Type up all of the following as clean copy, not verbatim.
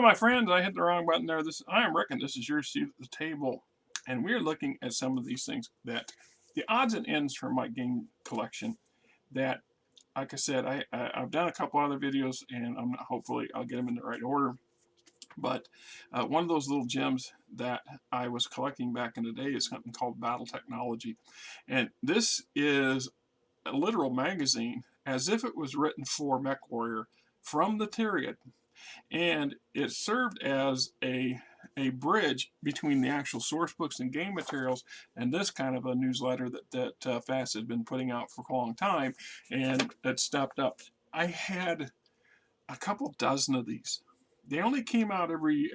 my friends, I hit the wrong button there. I am Rick, and this is your seat at the table. And we're looking at some of these things that the odds and ends from my game collection that, like I said, I've done a couple other videos, and hopefully I'll get them in the right order. But one of those little gems that I was collecting back in the day is something called Battletechnology. And this is a literal magazine as if it was written for Mechwarrior from the period. And it served as a bridge between the actual source books and game materials and this kind of a newsletter that FAST had been putting out for a long time, and it stepped up. I had a couple dozen of these. They only came out every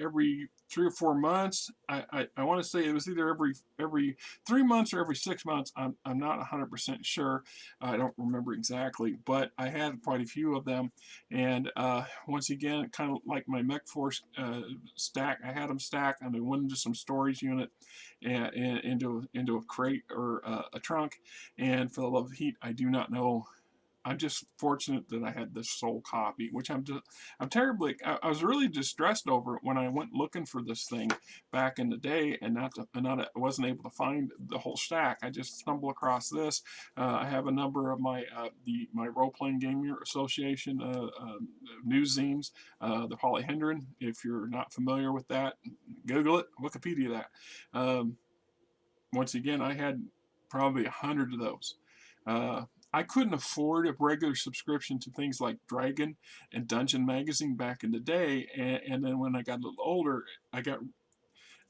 3 or 4 months. I want to say it was either every 3 months or every 6 months. I'm not 100% sure. I don't remember exactly, but I had quite a few of them. And once again, kind of like my Mech Force stack, I had them stacked, and they went into some storage unit and into a crate or a trunk. And for the love of heat, I do not know. I'm just fortunate that I had this sole copy, which I'm terribly. I was really distressed over it when I went looking for this thing back in the day, and I wasn't able to find the whole stack. I just stumbled across this. I have a number of my role playing gaming association news zines, the Polyhedron. If you're not familiar with that, Google it, Wikipedia that. Once again, I had probably 100 of those. I couldn't afford a regular subscription to things like Dragon and Dungeon Magazine back in the day, and then when I got a little older,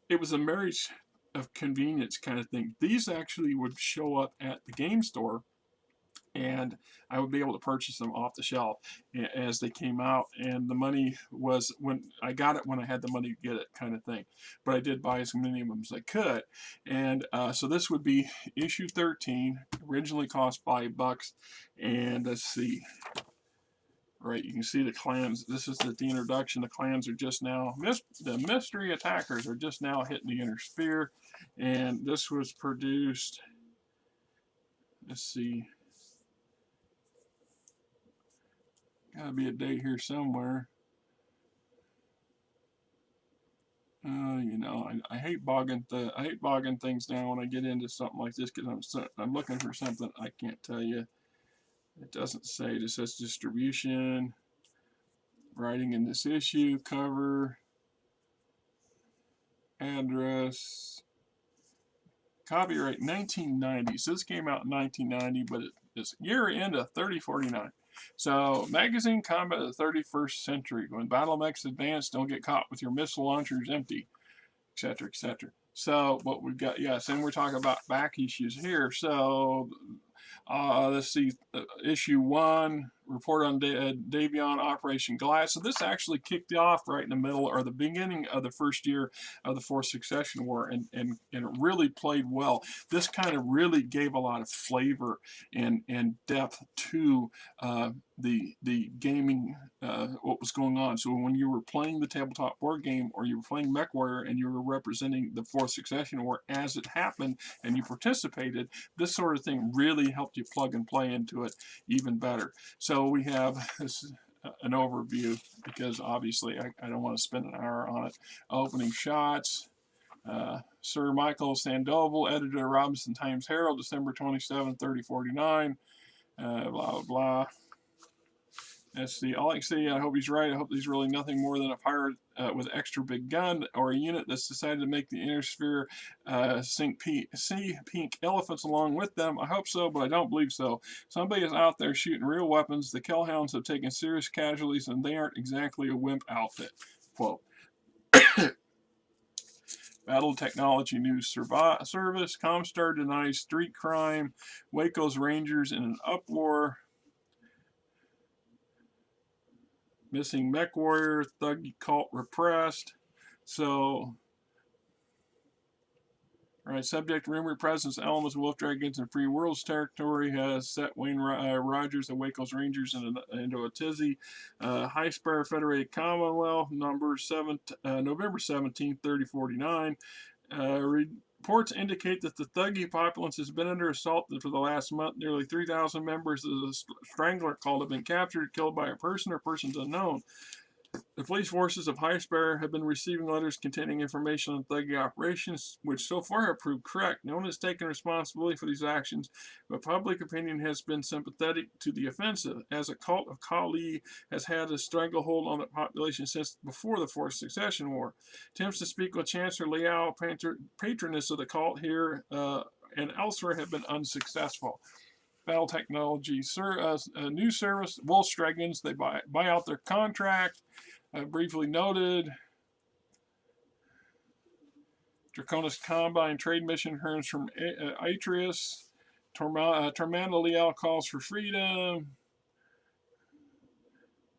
it was a marriage of convenience kind of thing. These actually would show up at the game store, and I would be able to purchase them off the shelf as they came out, and the money was when I got it when I had the money to get it, kind of thing. But I did buy as many of them as I could, and so this would be issue 13. Originally cost $5, and let's see. Right, you can see the clans. This is the introduction. The clans are just now, the mystery attackers are just now hitting the inner sphere, and this was produced. Let's see. Gotta be a date here somewhere. You know, I hate bogging things down when I get into something like this because I'm looking for something I can't tell you. It doesn't say. It just says distribution, writing in this issue, cover, address, copyright 1990. So this came out in 1990, but it's year end of 3049. So, magazine combat of the 31st century. When battle mechs advance, don't get caught with your missile launchers empty, etc., etc. So, what we've got, yes, and we're talking about back issues here. So, let's see, issue 1, report on Davion Operation Glass. So this actually kicked off right in the middle or the beginning of the first year of the Fourth Succession War, and it really played well. This kind of really gave a lot of flavor and depth to the gaming, what was going on. So when you were playing the tabletop board game, or you were playing Mechwarrior and you were representing the Fourth Succession War as it happened and you participated, this sort of thing really helped you plug and play into it even better. So we have this an overview, because obviously I don't want to spend an hour on it. Opening shots. Sir Michael Sandoval, editor of Robinson Times Herald, December 27, 3049. Blah, blah, blah. Let's see. All I can say, I hope he's right. I hope he's really nothing more than a pirate with an extra big gun, or a unit that's decided to make the inner sphere see pink elephants along with them. I hope so, but I don't believe so. Somebody is out there shooting real weapons. The Kellhounds have taken serious casualties, and they aren't exactly a wimp outfit. Quote. Battletechnology News Service. Comstar denies street crime. Waco's Rangers in an uproar. Missing Mechwarrior, thug cult repressed. So, right, subject rumored presence elements of Wolf Dragons and Free Worlds territory has set Wayne Rogers and Waco's Rangers into a tizzy. High Spire Federated Commonwealth, November 17, 3049. Reports indicate that the Thuggy populace has been under assault for the last month. Nearly 3,000 members of the Strangler cult have been captured, killed by a person or persons unknown. The police forces of High Spire have been receiving letters containing information on thuggy operations, which so far have proved correct. No one has taken responsibility for these actions, but public opinion has been sympathetic to the offensive, as a cult of Kali has had a stranglehold on the population since before the Fourth Succession War. Attempts to speak with Chancellor Liao, patroness of the cult here and elsewhere, have been unsuccessful. Battletechnology, a new service, Wolf Stragons, they buy out their contract. Briefly noted, Draconis Combine trade mission returns from Atreus. Tormanda Liao calls for freedom.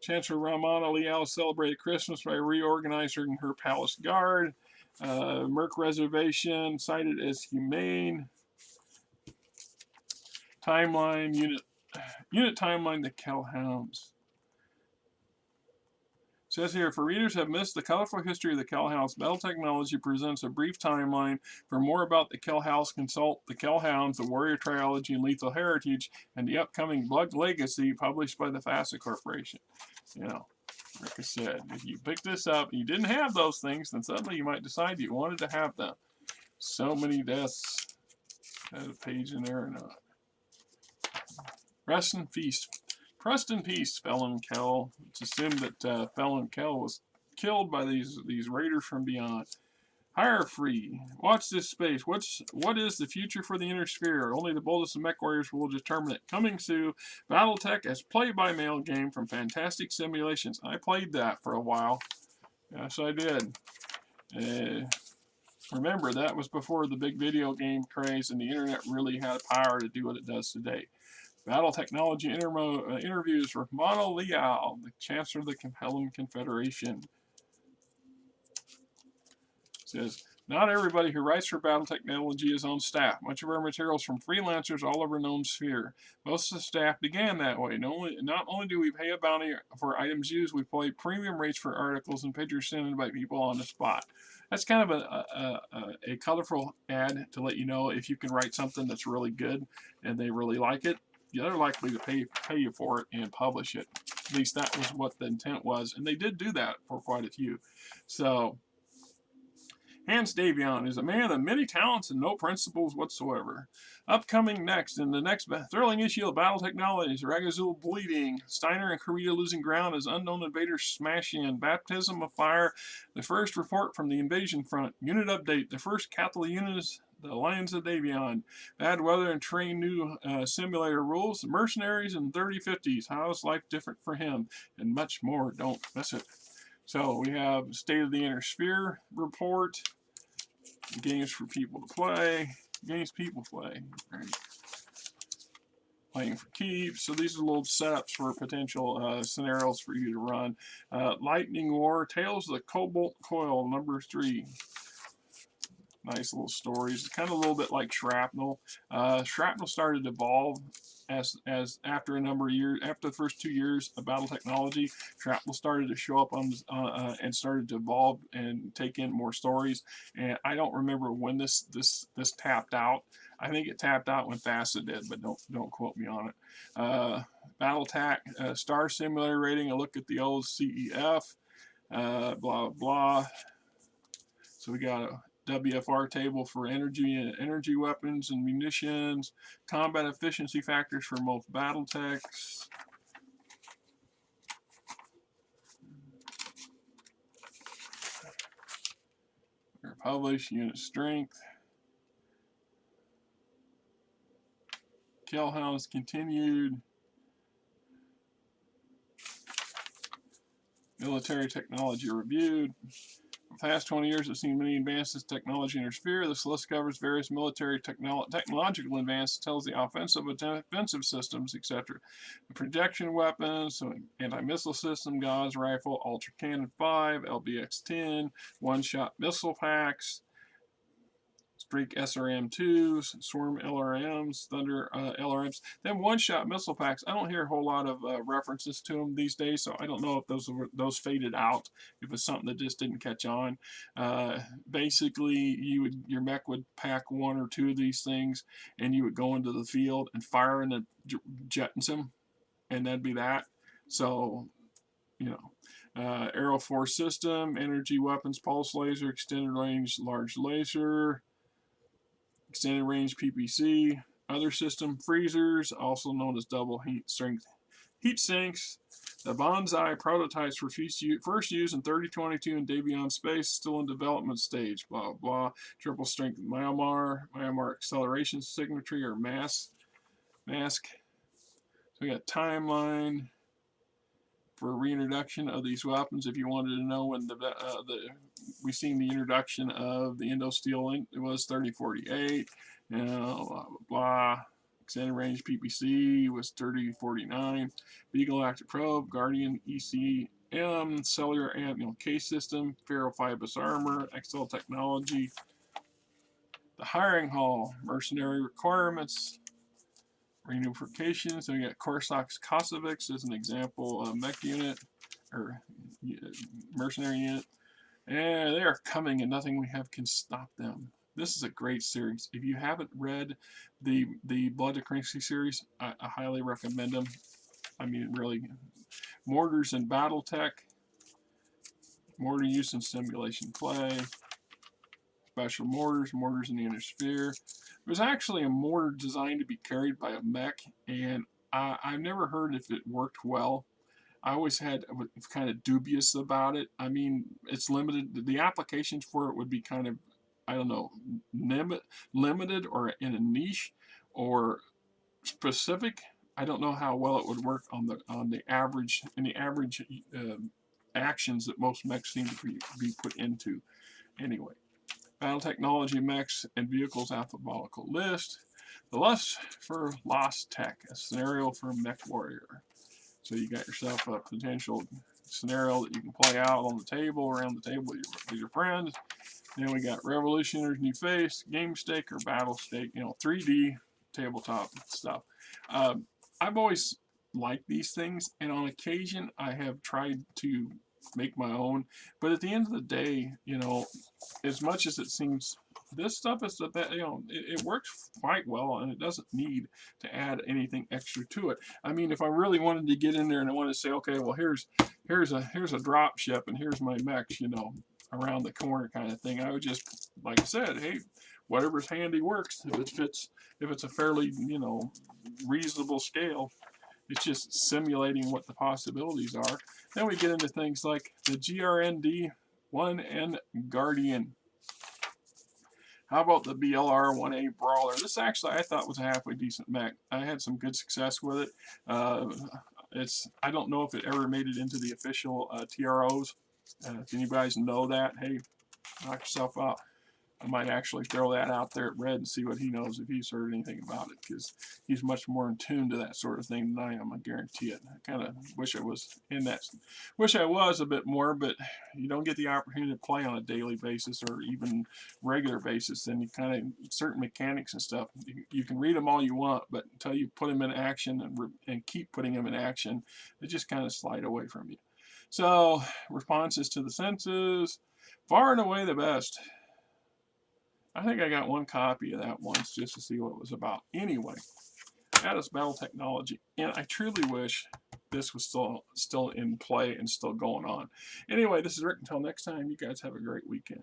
Chancellor Ramana Liao celebrated Christmas by reorganizing her palace guard. Merc Reservation cited as humane. Timeline, unit timeline, the Kellhounds. Says here, for readers who have missed the colorful history of the Kellhounds, Battletechnology presents a brief timeline. For more about the Kellhounds, consult the Kellhounds, the Warrior Trilogy, and Lethal Heritage, and the upcoming Blood Legacy published by the FASA Corporation. You know, like I said, if you pick this up and you didn't have those things, then suddenly you might decide you wanted to have them. So many deaths. Has a page in there or not? Rest in peace. Rest in peace, Felon Kell. It's assumed that Felon Kell was killed by these raiders from beyond. Hire free. Watch this space. What is the future for the inner sphere? Only the boldest of Mechwarriors will determine it. Coming soon, Battletech as play-by-mail game from Fantastic Simulations. I played that for a while. Yes, I did. Remember, that was before the big video game craze and the internet really had power to do what it does today. Battletechnology interviews with Mono Liao, the Chancellor of the Hellum Confederation. It says, not everybody who writes for Battletechnology is on staff. Much of our materials from freelancers all over known sphere. Most of the staff began that way. Not only do we pay a bounty for items used, we pay premium rates for articles and pictures sent by people on the spot. That's kind of a colorful ad to let you know if you can write something that's really good and they really like it. They're likely to pay you for it and publish it. At least that was what the intent was, and they did do that for quite a few. So, Hans Davion is a man of many talents and no principles whatsoever. Upcoming next, in the next thrilling issue of Battletechnology, is Ragazul bleeding, Steiner and Korea losing ground as unknown invaders smash in, Baptism of Fire, the first report from the invasion front, unit update, the first capital units, the Lions of Davion, bad weather and train new simulator rules, mercenaries and 3050s, how is life different for him, and much more. Don't miss it. So we have State of the Inner Sphere report, games for people to play, games people play, right? Playing for keeps. So these are little setups for potential scenarios for you to run. Lightning War, Tales of the Cobalt Coil, number 3. Nice little stories. Kind of a little bit like Shrapnel. Shrapnel started to evolve as after a number of years, after the first 2 years of Battletechnology, Shrapnel started to show up on and started to evolve and take in more stories. And I don't remember when this tapped out. I think it tapped out when FASA did, but don't quote me on it. Battletech Star Simulator rating. A look at the old CEF. Blah blah. So we got a WFR table for energy weapons and munitions, combat efficiency factors for most Battletechs. Published unit strength. Kellhounds continued. Military technology reviewed. The past 20 years have seen many advances in technology in our sphere. This list covers various military technological advances, tells the offensive and defensive systems, etc. The projection weapons, so anti-missile system, Gauss rifle, Ultra Cannon 5, LBX-10, one-shot missile packs, Streak SRM-2s, Swarm LRMs, Thunder LRMs. Then one-shot missile packs. I don't hear a whole lot of references to them these days, so I don't know if those faded out. If it's something that just didn't catch on. Basically, your mech would pack 1 or 2 of these things, and you would go into the field and fire and then jettons them, and that'd be that. So you know, Aero Force System, energy weapons, pulse laser, extended range large laser, extended range PPC, other system freezers, also known as double heat strength heat sinks. The Bonsai prototypes were first used in 3022 and day beyond space, still in development stage. Blah blah. Triple strength Myanmar acceleration signature or mask. So we got timeline for reintroduction of these weapons. If you wanted to know when we seen the introduction of the Indo-Steel, it was 3048. You know, blah blah blah. Extended range PPC was 3049. Beagle Active Probe, Guardian ECM, cellular and K system, ferrofibrous armor, Excel technology. The hiring hall, mercenary requirements, reunification. So we got Korsax Kosovics as an example of mech unit or mercenary unit. And they are coming and nothing we have can stop them. This is a great series. If you haven't read the Blood of Crinksy series, I highly recommend them. I mean, really, mortars and Battletech, mortar use in simulation play, special mortars in the inner sphere. There's actually a mortar designed to be carried by a mech, and I've never heard if it worked well. I always had kind of dubious about it. I mean, it's limited. The applications for it would be kind of, I don't know, limited or in a niche or specific. I don't know how well it would work on the average actions that most mechs seem to be put into. Anyway, Battletechnology mechs and vehicles alphabetical list. The lust for Lost Tech, a scenario for Mechwarrior. So you got yourself a potential scenario that you can play out on the table, around the table with your friends. Then we got Revolutionaries New Face, Game Stake or Battle Stake, 3D tabletop stuff. I've always liked these things, and on occasion I have tried to make my own. But at the end of the day, as much as it seems, this stuff is that it works quite well, and it doesn't need to add anything extra to it. I mean, if I really wanted to get in there and I wanted to say, okay, well here's a drop ship and here's my mechs, around the corner kind of thing, I would just, like I said, hey, whatever's handy works. If it's a fairly reasonable scale, it's just simulating what the possibilities are. Then we get into things like the GRND-1 and Guardian. How about the BLR-1A Brawler? This actually I thought was a halfway decent mech. I had some good success with it. I don't know if it ever made it into the official TROs. If you guys know that, hey, knock yourself out. I might actually throw that out there at Red and see what he knows, if he's heard anything about it, because he's much more in tune to that sort of thing than I am. I guarantee it. I kind of wish I was in that. Wish I was a bit more, but you don't get the opportunity to play on a daily basis or even regular basis. And you kind of certain mechanics and stuff. You can read them all you want, but until you put them in action and keep putting them in action, they just kind of slide away from you. So responses to the senses, far and away the best. I think I got one copy of that once just to see what it was about. Anyway, that is Battletechnology, and I truly wish this was still in play and still going on. Anyway, this is Rick. Until next time, you guys have a great weekend.